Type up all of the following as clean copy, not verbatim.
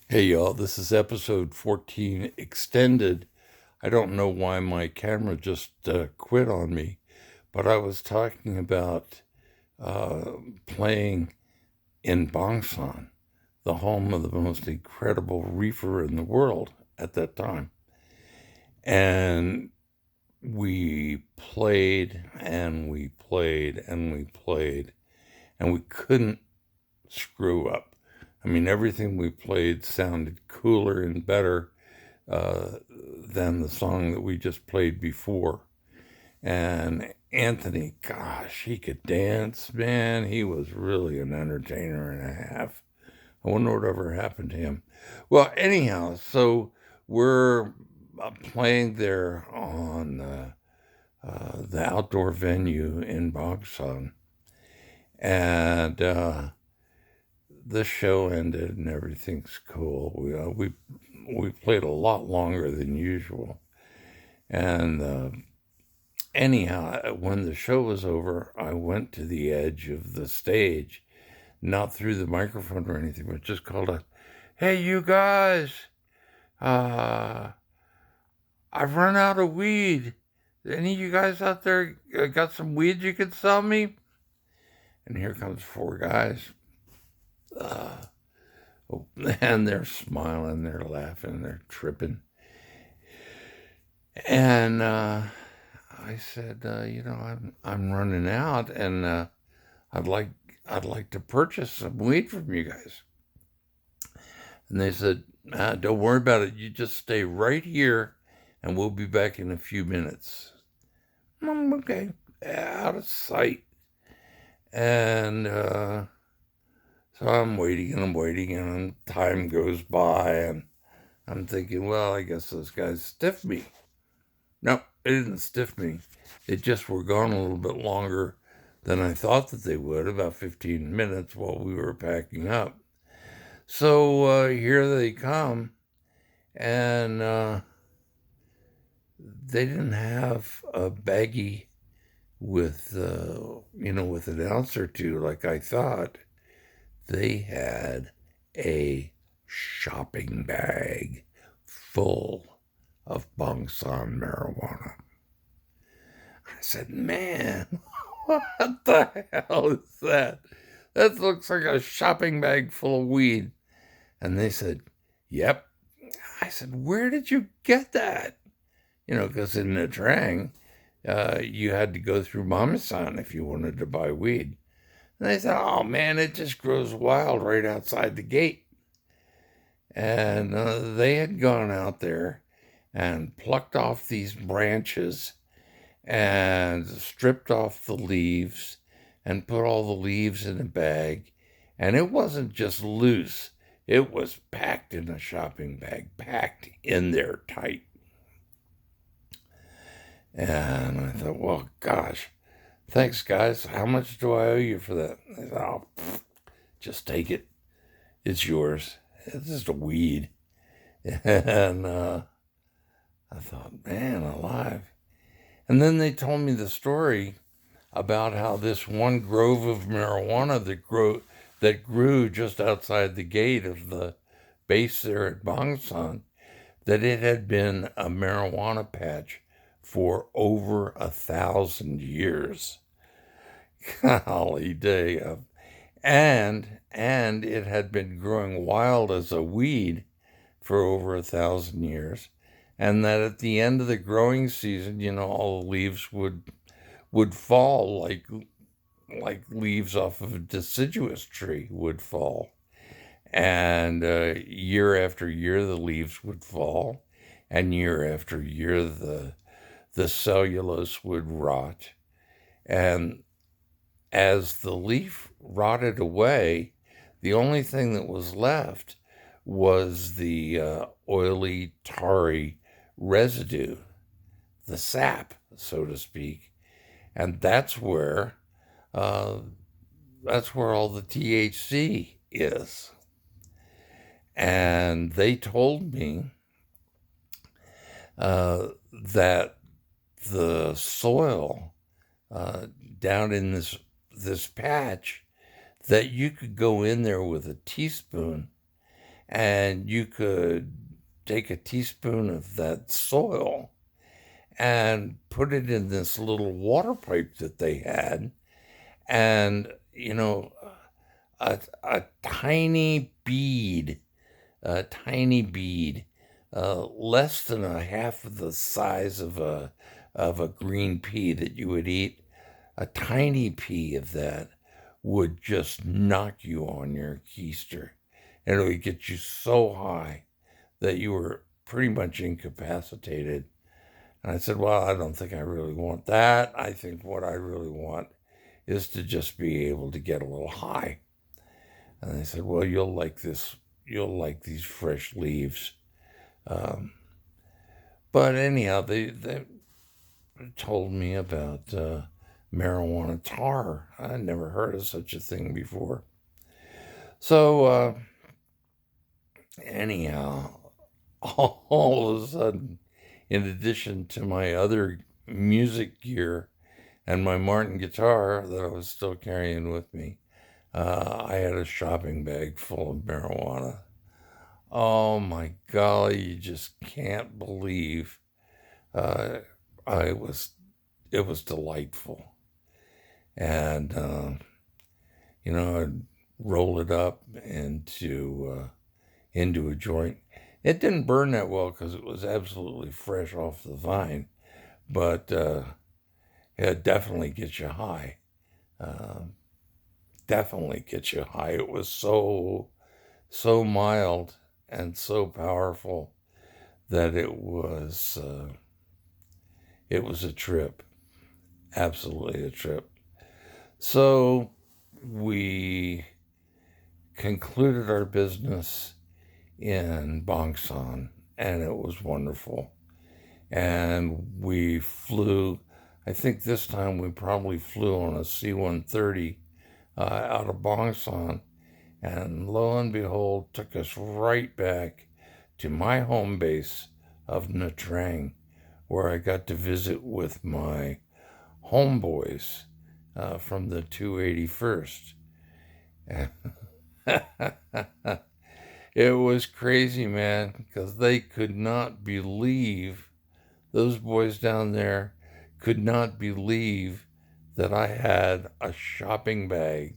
Hey y'all, this is episode 14 extended. I don't know why my camera just quit on me, but I was talking about uh, playing in Bong, the home of the most incredible reefer in the world at that time. And we played and we played and we played, and we couldn't screw up. I mean, everything we played sounded cooler and better than the song that we just played before. And Anthony, gosh, he could dance, man. He was really an entertainer and a half. I wonder whatever happened to him. Well, anyhow, so we're playing there on the outdoor venue in Bogson. And the show ended and everything's cool. We played a lot longer than usual. And anyhow, when the show was over, I went to the edge of the stage, not through the microphone or anything, but just called out, "Hey, you guys, uh, I've run out of weed. Any of you guys out there got some weed you could sell me?" And here comes four guys. Uh, and they're smiling, they're laughing, they're tripping. And I said, I'm running out, and I'd like I'd like to purchase some weed from you guys. And they said, don't worry about it. You just stay right here, and we'll be back in a few minutes. Okay, out of sight. And so I'm waiting and I'm waiting, and time goes by, and I'm thinking, well, I guess those guys stiffed me. No, it didn't stiff me. It just were gone a little bit longer than I thought that they would, about 15 minutes while we were packing up. So here they come, and they didn't have a baggie with, with an ounce or two like I thought. They had a shopping bag full of Bong marijuana. I said, man, what the hell is that? That looks like a shopping bag full of weed. And they said, yep. I said, where did you get that? Because in Nha Trang, you had to go through Mamasan if you wanted to buy weed. And they said, oh man, it just grows wild right outside the gate. And they had gone out there and plucked off these branches and stripped off the leaves and put all the leaves in a bag. And it wasn't just loose, it was packed in a shopping bag, packed in there tight. And I thought, well, gosh, thanks, guys. How much do I owe you for that? I said, oh, just take it. It's yours. It's just a weed. And I thought, man, alive. And then they told me the story about how this one grove of marijuana that grew just outside the gate of the base there at Bangsan, that it had been a marijuana patch for over 1,000 years. Golly day. And it had been growing wild as a weed for over 1,000 years. And that at the end of the growing season, all the leaves would fall like leaves off of a deciduous tree would fall. And year after year, the leaves would fall, and year after year, the cellulose would rot. And as the leaf rotted away, the only thing that was left was the oily, tarry residue, the sap, so to speak. And uh, that's where all the THC is. And they told me that the soil down in this patch, that you could go in there with a teaspoon and you could take a teaspoon of that soil and put it in this little water pipe that they had. And, a tiny bead, less than a half of the size of a green pea that you would eat, a tiny pea of that would just knock you on your keister. And it would get you so high that you were pretty much incapacitated. And I said, well, I don't think I really want that. I think what I really want is to just be able to get a little high. And they said, well, you'll like this. You'll like these fresh leaves. But anyhow, they told me about marijuana tar. I'd never heard of such a thing before. So, anyhow, all of a sudden, in addition to my other music gear and my Martin guitar that I was still carrying with me, I had a shopping bag full of marijuana. Oh my golly, you just can't believe uh, I was, it was delightful. And, I'd roll it up into a joint. It didn't burn that well because it was absolutely fresh off the vine, but it definitely gets you high. Uh, Definitely gets you high. It was so mild and so powerful that it was a trip, absolutely a trip. So we concluded our business in Bong, and it was wonderful. And we flew. I think this time we probably flew on a C-130 out of Bong, and lo and behold, took us right back to my home base of Nha Trang, where I got to visit with my homeboys from the 281st. It was crazy, man, because they could not believe, those boys down there could not believe that I had a shopping bag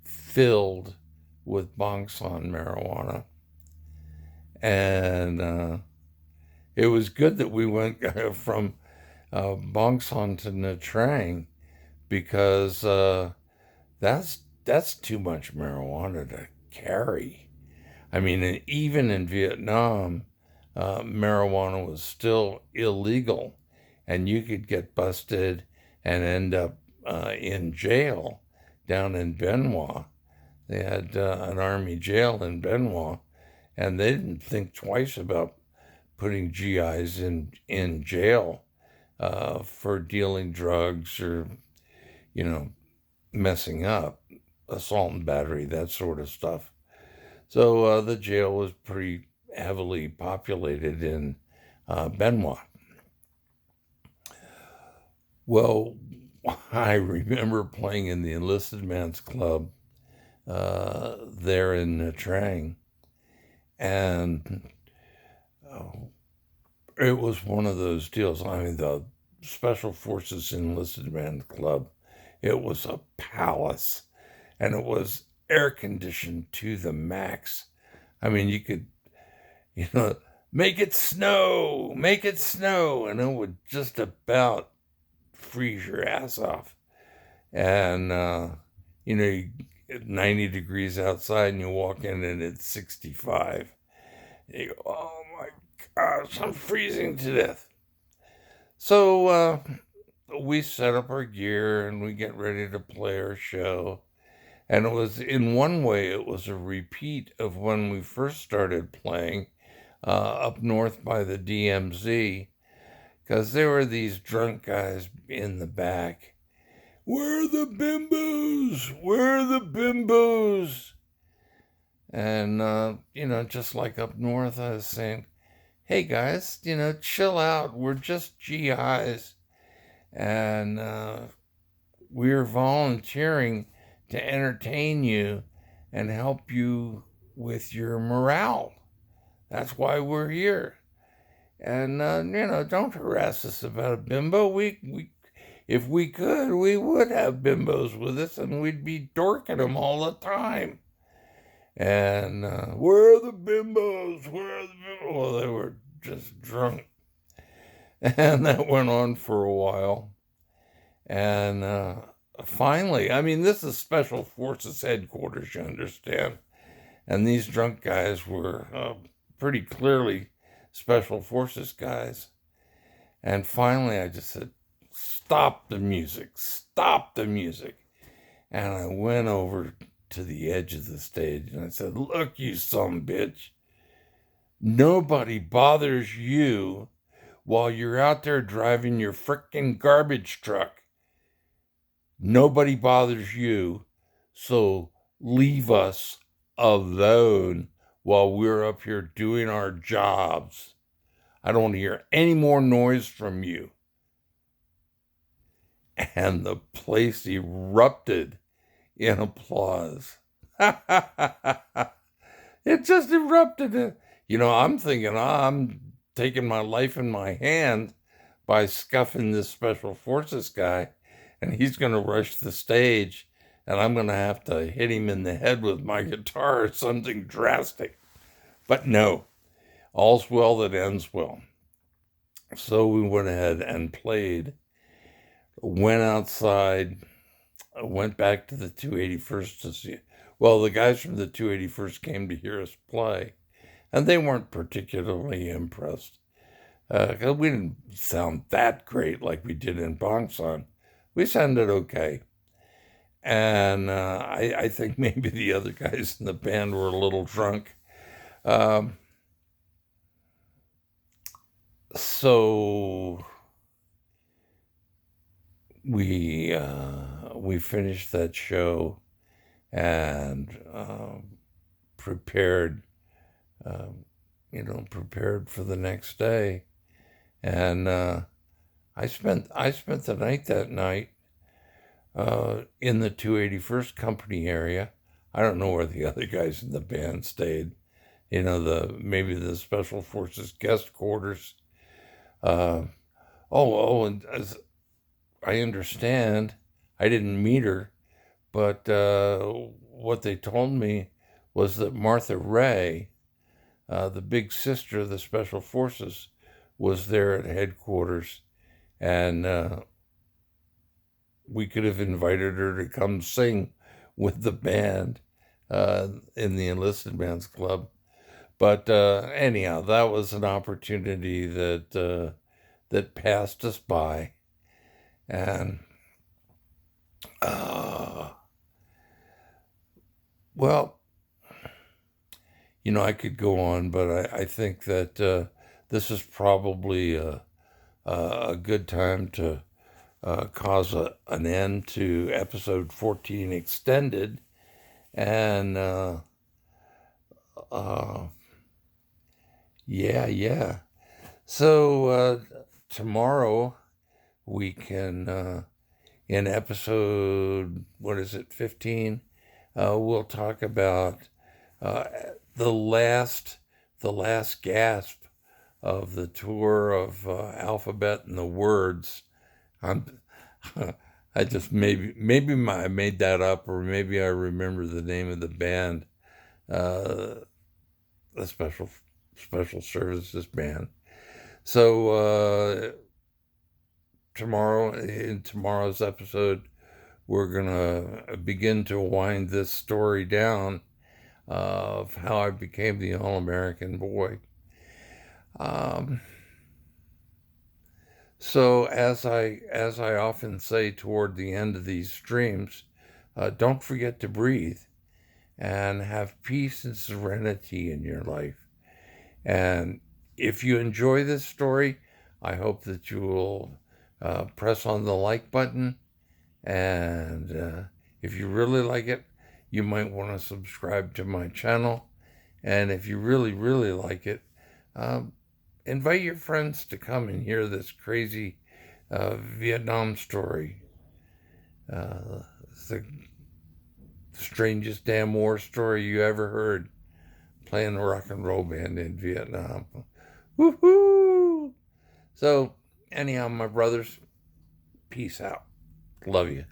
filled with Bong marijuana. And it was good that we went from Bong to Nha Trang because that's too much marijuana to carry. I mean, and even in Vietnam, marijuana was still illegal, and you could get busted and end up in jail down in Benoit. They had an army jail in Benoit, and they didn't think twice about putting GIs in jail for dealing drugs or, you know, messing up, assault and battery, that sort of stuff. So the jail was pretty heavily populated in Benoit. Well, I remember playing in the enlisted man's club there in Nha Trang, and it was one of those deals. I mean, the Special Forces Enlisted Man's Club, it was a palace, and it was air conditioned to the max. I mean, you could, you know, make it snow, and it would just about freeze your ass off. And, you know, 90 degrees outside, and you walk in and it's 65. And you go, oh my gosh, I'm freezing to death. So we set up our gear and we get ready to play our show. And it was, in one way, it was a repeat of when we first started playing up north by the DMZ, because there were these drunk guys in the back. Where are the bimbos? Where are the bimbos? And, just like up north, I was saying, hey guys, chill out. We're just GIs. And we're volunteering to entertain you and help you with your morale. That's why we're here. And, don't harass us about a bimbo. If we could, we would have bimbos with us and we'd be dorking them all the time. And where are the bimbos? Where are the bimbos? Well, they were just drunk. And that went on for a while. And finally, I mean, this is Special Forces headquarters, you understand. And these drunk guys were pretty clearly Special Forces guys. And finally, I just said, stop the music, stop the music. And I went over to the edge of the stage and I said, look, you some bitch. Nobody bothers you while you're out there driving your frickin' garbage truck. Nobody bothers you, so leave us alone while we're up here doing our jobs. I don't want to hear any more noise from you. And the place erupted in applause. It just erupted. I'm thinking, I'm taking my life in my hand by scuffing this Special Forces guy, and he's going to rush the stage, and I'm going to have to hit him in the head with my guitar or something drastic. But no, all's well that ends well. So we went ahead and played, went outside, went back to the 281st to see. Well, the guys from the 281st came to hear us play, and they weren't particularly impressed. Because we didn't sound that great like we did in Bong. We sounded okay. And I think maybe the other guys in the band were a little drunk. So we finished that show and prepared for the next day. And I spent the night that night in the 281st Company area. I don't know where the other guys in the band stayed. Maybe the Special Forces guest quarters. And as I understand, I didn't meet her, but what they told me was that Martha Ray, the big sister of the Special Forces, was there at headquarters, and we could have invited her to come sing with the band in the Enlisted Bands Club. But anyhow, that was an opportunity that passed us by. And, I could go on, but I think that this is probably a good time to cause an end to episode 14 extended. And yeah. So tomorrow we can, in episode, 15, we'll talk about the last gasp of the tour of Alphabet and the Words. I just maybe I made that up, or maybe I remember the name of the band, the Special Services Band. So tomorrow, in tomorrow's episode, we're gonna begin to wind this story down of how I became the All-American Boy. So as I often say toward the end of these streams, don't forget to breathe and have peace and serenity in your life. And if you enjoy this story, I hope that you will press on the like button. And if you really like it, you might want to subscribe to my channel. And if you really, really like it, invite your friends to come and hear this crazy Vietnam story. It's the strangest damn war story you ever heard. playing a rock and roll band in Vietnam. Woohoo! So, anyhow, my brothers, peace out. Love you.